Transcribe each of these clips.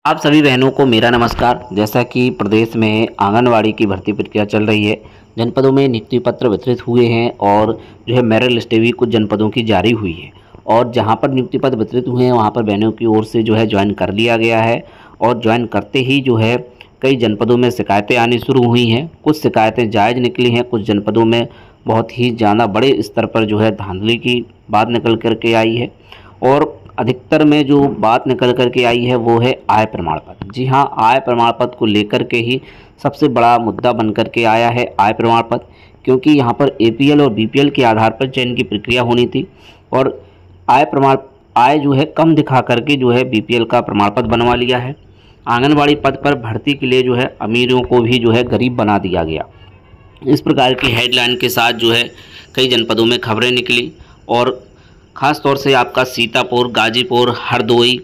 आप सभी बहनों को मेरा नमस्कार। जैसा कि प्रदेश में आंगनवाड़ी की भर्ती प्रक्रिया चल रही है, जनपदों में नियुक्ति पत्र वितरित हुए हैं और जो है मेरिट लिस्टें भी कुछ जनपदों की जारी हुई है। और जहां पर नियुक्ति पत्र वितरित हुए हैं वहां पर बहनों की ओर से जो है ज्वाइन कर लिया गया है। और ज्वाइन करते ही जो है कई जनपदों में शिकायतें आनी शुरू हुई हैं। कुछ शिकायतें जायज़ निकली हैं, कुछ जनपदों में बहुत ही ज़्यादा बड़े स्तर पर जो है धांधली की बात निकल कर के आई है। और अधिकतर में जो बात निकल कर के आई है वो है आय प्रमाण पत्र। जी हाँ, आय प्रमाण पत्र को लेकर के ही सबसे बड़ा मुद्दा बन कर के आया है आय प्रमाण पत्र, क्योंकि यहाँ पर एपीएल और बीपीएल के आधार पर चयन की प्रक्रिया होनी थी। और आय जो है कम दिखा करके जो है बीपीएल का प्रमाण पत्र बनवा लिया है। आंगनवाड़ी पद पर भर्ती के लिए जो है अमीरों को भी जो है गरीब बना दिया गया। इस प्रकार की हेडलाइन के साथ जो है कई जनपदों में खबरें निकली और ख़ास तौर से आपका सीतापुर, गाजीपुर, हरदोई,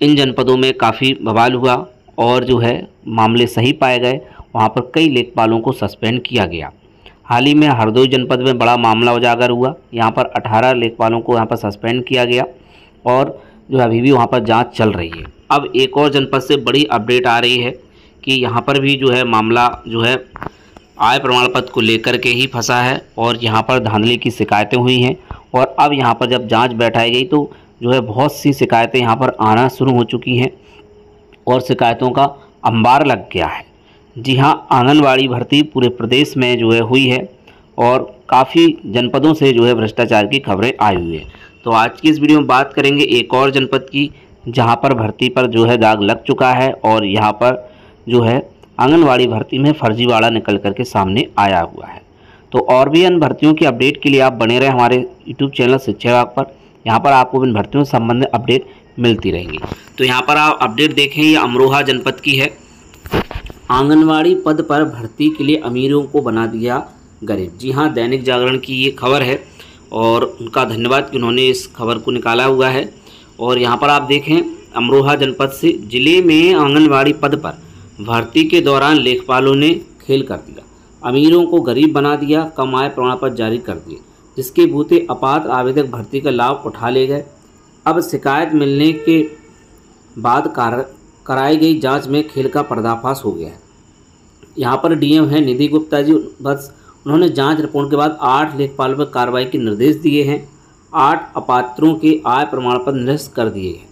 इन जनपदों में काफ़ी बवाल हुआ और जो है मामले सही पाए गए। वहाँ पर कई लेखपालों को सस्पेंड किया गया। हाल ही में हरदोई जनपद में बड़ा मामला उजागर हुआ। यहाँ पर 18 लेखपालों को यहाँ पर सस्पेंड किया गया और जो अभी भी वहाँ पर जांच चल रही है। अब एक और जनपद से बड़ी अपडेट आ रही है कि यहाँ पर भी जो है मामला जो है आय प्रमाण पत्र को लेकर के ही फंसा है और यहाँ पर धांधली की शिकायतें हुई हैं। और अब यहाँ पर जब जांच बैठाई गई तो जो है बहुत सी शिकायतें यहाँ पर आना शुरू हो चुकी हैं और शिकायतों का अंबार लग गया है। जी हाँ, आंगनवाड़ी भर्ती पूरे प्रदेश में जो है हुई है और काफ़ी जनपदों से जो है भ्रष्टाचार की खबरें आई हुई है। तो आज की इस वीडियो में बात करेंगे एक और जनपद की जहाँ पर भर्ती पर जो है दाग लग चुका है और यहाँ पर जो है आंगनवाड़ी भर्ती में फर्जीवाड़ा निकल करके सामने आया हुआ है। तो और भी अन्य भर्तियों की अपडेट के लिए आप बने रहे हमारे यूट्यूब चैनल शिक्षा विभाग पर। यहाँ पर आपको इन भर्तियों से संबंधित अपडेट मिलती रहेंगी। तो यहाँ पर आप अपडेट देखें, ये अमरोहा जनपद की है। आंगनवाड़ी पद पर भर्ती के लिए अमीरों को बना दिया गरीब। जी हाँ, दैनिक जागरण की ये खबर है और उनका धन्यवाद कि उन्होंने इस खबर को निकाला हुआ है। और यहाँ पर आप देखें, अमरोहा जनपद से जिले में आंगनवाड़ी पद पर भर्ती के दौरान लेखपालों ने खेल कर दिया, अमीरों को गरीब बना दिया, कम आय प्रमाण पत्र जारी कर दिए, जिसके बूते अपात्र आवेदक भर्ती का लाभ उठा ले गए। अब शिकायत मिलने के बाद कराई गई जांच में खेल का पर्दाफाश हो गया है। यहाँ पर डीएम है निधि गुप्ता जी, बस उन्होंने जांच रिपोर्ट के बाद 8 लेखपालों पर कार्रवाई के निर्देश दिए हैं। 8 अपात्रों के आय प्रमाण पत्र निरस्त कर दिए हैं।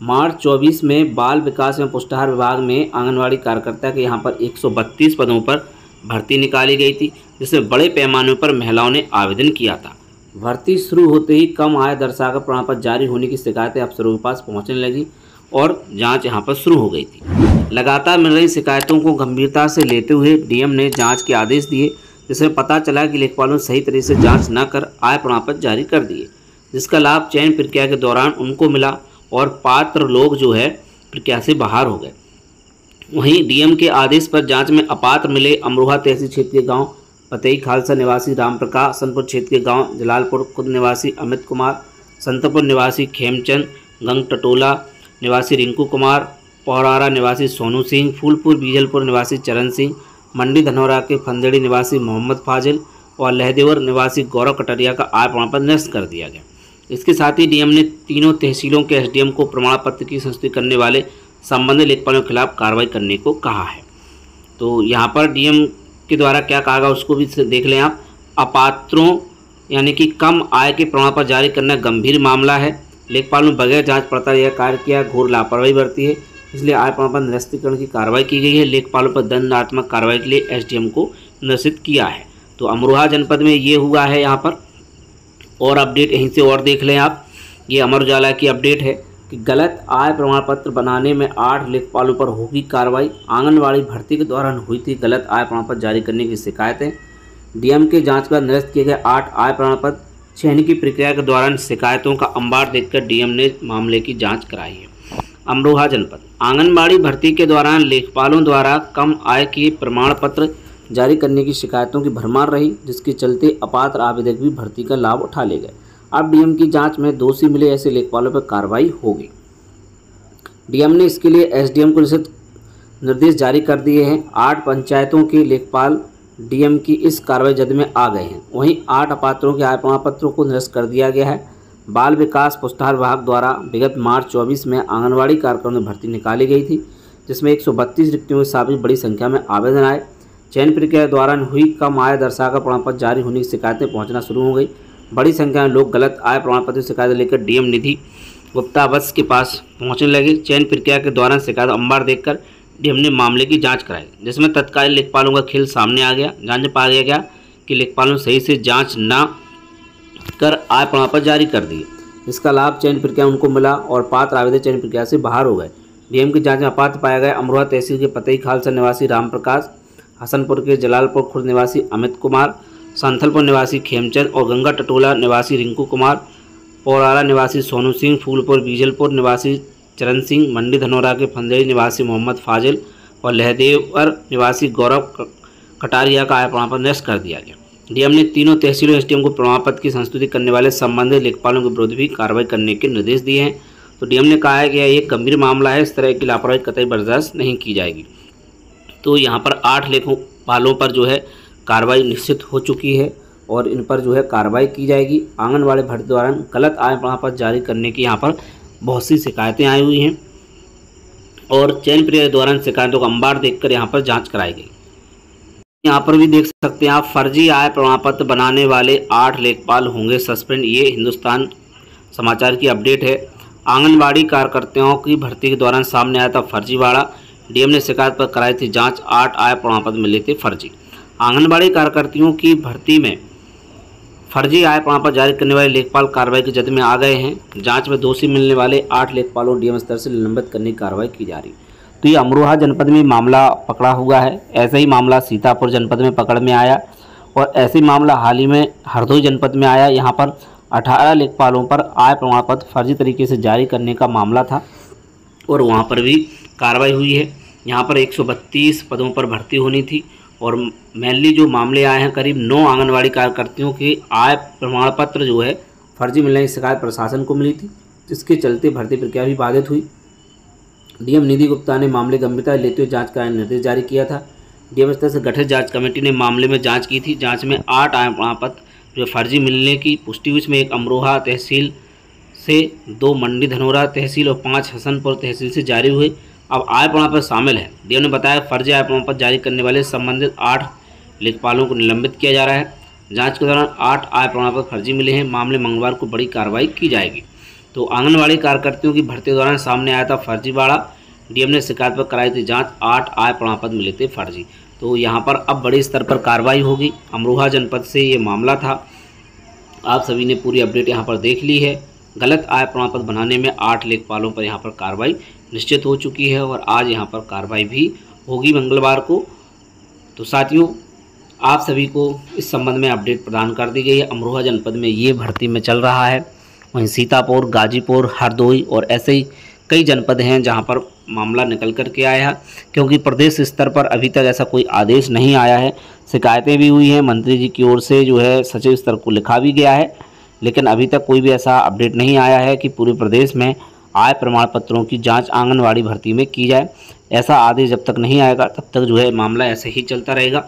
मार्च 24 में बाल विकास एवं पुष्टाहार विभाग में आंगनवाड़ी कार्यकर्ता के यहाँ पर 132 पदों पर भर्ती निकाली गई थी, जिसमें बड़े पैमाने पर महिलाओं ने आवेदन किया था। भर्ती शुरू होते ही कम आय दर्शाकर प्रमाण पत्र जारी होने की शिकायतें अफसरों के पास पहुंचने लगी और जांच यहां पर शुरू हो गई थी। लगातार मिल रही शिकायतों को गंभीरता से लेते हुए डीएम ने जांच के आदेश दिए, जिसमें पता चला कि लेखपालों ने सही तरीके से जाँच न कर आय प्रमाण पत्र जारी कर दिए, जिसका लाभ चयन प्रक्रिया के दौरान उनको मिला और पात्र लोग जो है प्रक्रिया से बाहर हो गए। वहीं डीएम के आदेश पर जांच में अपात्र मिले अमरोहा तहसील क्षेत्र के गांव पतई खालसा निवासी रामप्रकाश, संतपुर क्षेत्र के गांव जलालपुर खुद निवासी अमित कुमार, संतपुर निवासी खेमचंद, गंग टटोला निवासी रिंकू कुमार, पौरारा निवासी सोनू सिंह, फूलपुर बीजलपुर निवासी चरण सिंह, मंडी धनौरा के फंदेड़ी निवासी मोहम्मद फाजिल और लहदेवर निवासी गौरव कटरिया का आय प्रमाण पत्र निरस्त कर दिया गया। इसके साथ ही डीएम ने तीनों तहसीलों के एसडीएम को प्रमाण पत्र की संस्तुति करने वाले संबंधित लेखपालों के खिलाफ कार्रवाई करने को कहा है। तो यहाँ पर डीएम के द्वारा क्या कहा गया उसको भी देख लें आप। अपात्रों यानी कि कम आय के प्रमाण पत्र जारी करना गंभीर मामला है। लेखपालों ने बगैर जांच पड़ताल यह कार्य किया, घोर लापरवाही बरती है, इसलिए आय प्रमाण पत्र निरस्तीकरण की कार्रवाई की गई है। लेखपालों पर दंडात्मक कार्रवाई के लिए एसडीएम को निरसित किया है। तो अमरोहा जनपद में ये हुआ है। यहाँ पर और अपडेट यहीं से और देख लें आप। ये अमर उजाला की अपडेट है कि गलत आय प्रमाण पत्र बनाने में 8 लेखपालों पर होगी कार्रवाई। आंगनवाड़ी भर्ती के दौरान हुई थी गलत आय प्रमाण पत्र जारी करने की शिकायतें। डीएम के जांच के बाद निरस्त किए गए 8 आय प्रमाण पत्र। चयन की प्रक्रिया के दौरान शिकायतों का अंबार देखकर डीएम ने मामले की जांच कराई है। अमरोहा जनपद आंगनबाड़ी भर्ती के दौरान लेखपालों द्वारा कम आय के प्रमाण पत्र जारी करने की शिकायतों की भरमार रही, जिसके चलते अपात्र आवेदक भी भर्ती का लाभ उठा ले गए। अब डीएम की जांच में दोषी मिले ऐसे लेखपालों पर कार्रवाई होगी। डीएम ने इसके लिए एसडीएम को निश्चित निर्देश जारी कर दिए हैं। 8 पंचायतों के लेखपाल डीएम की इस कार्रवाई जद में आ गए हैं। वहीं 8 अपात्रों के आय प्रमाण पत्रों को निरस्त कर दिया गया है। बाल विकास पुरस्कार विभाग द्वारा विगत मार्च 24 में आंगनवाड़ी कार्यक्रम में भर्ती निकाली गई थी, जिसमें 132 रिक्तियों के साथ बड़ी संख्या में आवेदन आए। चयन प्रक्रिया के दौरान हुई कम आय दर्शाकर प्रमाण पत्र जारी होने की शिकायतें पहुंचना शुरू हो गई। बड़ी संख्या में लोग गलत आय प्रमाण पत्र की शिकायत लेकर डीएम निधि गुप्ता वत्स के पास पहुंचने लगे। चयन प्रक्रिया के दौरान शिकायत अंबार देखकर डीएम ने मामले की जांच कराई, जिसमें तत्कालीन लेखपालों का खेल सामने आ गया। जांच में पाया गया कि लेखपालों सही से जांच न कर आय प्रमाण पत्र जारी कर दिए। इसका लाभ चयन प्रक्रिया उनको मिला और पात्र आवेदक चयन प्रक्रिया से बाहर हो गए। डीएम की जांच में अपात्र पाया गया अमरोहा तहसील के पतई खालसा निवासी राम प्रकाश, हसनपुर के जलालपुर खुर्द निवासी अमित कुमार, संथलपुर निवासी खेमचंद और गंगा टटोला निवासी रिंकू कुमार, पौराला निवासी सोनू सिंह, फूलपुर बीजलपुर निवासी चरण सिंह, मंडी धनौरा के फंदेड़ी निवासी मोहम्मद फाजिल और लहदेवर निवासी गौरव कटारिया का आय प्रमाण पत्र निरस्त कर दिया गया। डीएम ने तीनों तहसीलों एसडीएम को प्रमाण पत्र की संस्तुति करने वाले संबंधित लेखपालों के विरुद्ध भी कार्रवाई करने के निर्देश दिए हैं। तो डीएम ने कहा है कि यह एक गंभीर मामला है, इस तरह की लापरवाही कतई बर्दाश्त नहीं की जाएगी। तो यहाँ पर 8 लेखपालों पर जो है कार्रवाई निश्चित हो चुकी है और इन पर जो है कार्रवाई की जाएगी। आंगनवाड़ी भर्ती दौरान गलत आय प्रमाण पत्र जारी करने की यहाँ पर बहुत सी शिकायतें आई हुई हैं और चयन प्रक्रिया के दौरान शिकायतों का अंबार देखकर यहाँ पर जांच कराई गई। यहाँ पर भी देख सकते हैं आप, फर्जी आय प्रमाण पत्र बनाने वाले 8 लेखपाल होंगे सस्पेंड। ये हिंदुस्तान समाचार की अपडेट है। आंगनवाड़ी कार्यकर्ताओं की भर्ती के दौरान सामने आया था फर्जीवाड़ा। डीएम ने शिकायत पर कराई थी जांच, 8 आय प्रमाण पत्र मिले थे फर्जी। आंगनबाड़ी कार्यकर्तियों की भर्ती में फर्जी आय प्रमाण पत्र जारी करने वाले लेखपाल कार्रवाई की जद में आ गए हैं। जांच में दोषी मिलने वाले 8 लेखपालों डीएम स्तर से निलंबित करने की कार्रवाई की जा रही। तो ये अमरोहा जनपद में मामला पकड़ा हुआ है। ऐसा ही मामला सीतापुर जनपद में पकड़ में आया और ऐसे ही मामला हाल ही में हरदोई जनपद में आया। यहाँ पर 18 लेखपालों पर आय प्रमाण पत्र फर्जी तरीके से जारी करने का मामला था और वहाँ पर भी कार्रवाई हुई है। यहाँ पर 132 पदों पर भर्ती होनी थी और मेनली जो मामले आए हैं करीब 9 आंगनवाड़ी कार्यकर्तियों के आय प्रमाण पत्र जो है फर्जी मिलने की शिकायत प्रशासन को मिली थी, जिसके चलते भर्ती प्रक्रिया भी बाधित हुई। डीएम निधि गुप्ता ने मामले गंभीरता लेते हुए जांच का निर्देश जारी किया था। डीएम स्तर से गठित जांच कमेटी ने मामले में जांच की थी। जांच में 8 आय प्रमाण पत्र जो फर्जी मिलने की पुष्टि हुई, इसमें 1 अमरोहा तहसील से, 2 मंडी धनौरा तहसील और 5 हसनपुर तहसील से जारी हुए। अब आय प्रमाण पत्र शामिल है। डीएम ने बताया फर्जी आय प्रमाण पत्र जारी करने वाले संबंधित 8 लेखपालों को निलंबित किया जा रहा है। जांच के दौरान 8 आय प्रमाण पत्र फर्जी मिले हैं। मामले मंगलवार को बड़ी कार्रवाई की जाएगी। तो आंगनवाड़ी कार्यकर्तियों की भर्ती के दौरान सामने आया था फर्जीवाड़ा। डीएम ने शिकायत पर कराई थी जांच, 8 आय प्रमाण पत्र मिले थे फर्जी। तो यहाँ पर अब बड़े स्तर पर कार्रवाई होगी। अमरोहा जनपद से ये मामला था। आप सभी ने पूरी अपडेट यहाँ पर देख ली है। गलत आय प्रमाण पत्र बनाने में 8 लेखपालों पर यहाँ पर कार्रवाई निश्चित हो चुकी है और आज यहाँ पर कार्रवाई भी होगी मंगलवार को। तो साथियों, आप सभी को इस संबंध में अपडेट प्रदान कर दी गई है। अमरोहा जनपद में ये भर्ती में चल रहा है। वहीं सीतापुर, गाजीपुर, हरदोई और ऐसे ही कई जनपद हैं जहां पर मामला निकल कर के आया है, क्योंकि प्रदेश स्तर पर अभी तक ऐसा कोई आदेश नहीं आया है। शिकायतें भी हुई हैं, मंत्री जी की ओर से जो है सचिव स्तर को लिखा भी गया है, लेकिन अभी तक कोई भी ऐसा अपडेट नहीं आया है कि पूरे प्रदेश में आय प्रमाण पत्रों की जांच आंगनवाड़ी भर्ती में की जाए। ऐसा आदेश जब तक नहीं आएगा तब तक जो है मामला ऐसे ही चलता रहेगा,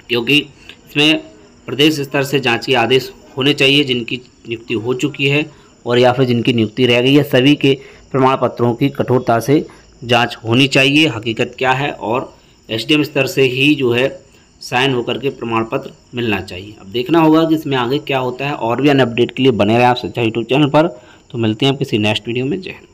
क्योंकि इसमें प्रदेश स्तर से जांच के आदेश होने चाहिए। जिनकी नियुक्ति हो चुकी है और या फिर जिनकी नियुक्ति रह गई है, सभी के प्रमाण पत्रों की कठोरता से जांच होनी चाहिए। हकीकत क्या है और एसडीएम स्तर से ही जो है साइन होकर के प्रमाण पत्र मिलना चाहिए। अब देखना होगा कि इसमें आगे क्या होता है। और भी अन्य अपडेट के लिए बने रहें आप सच्चा यूट्यूब चैनल पर। तो मिलते हैं किसी नेक्स्ट वीडियो में। जय हिंद।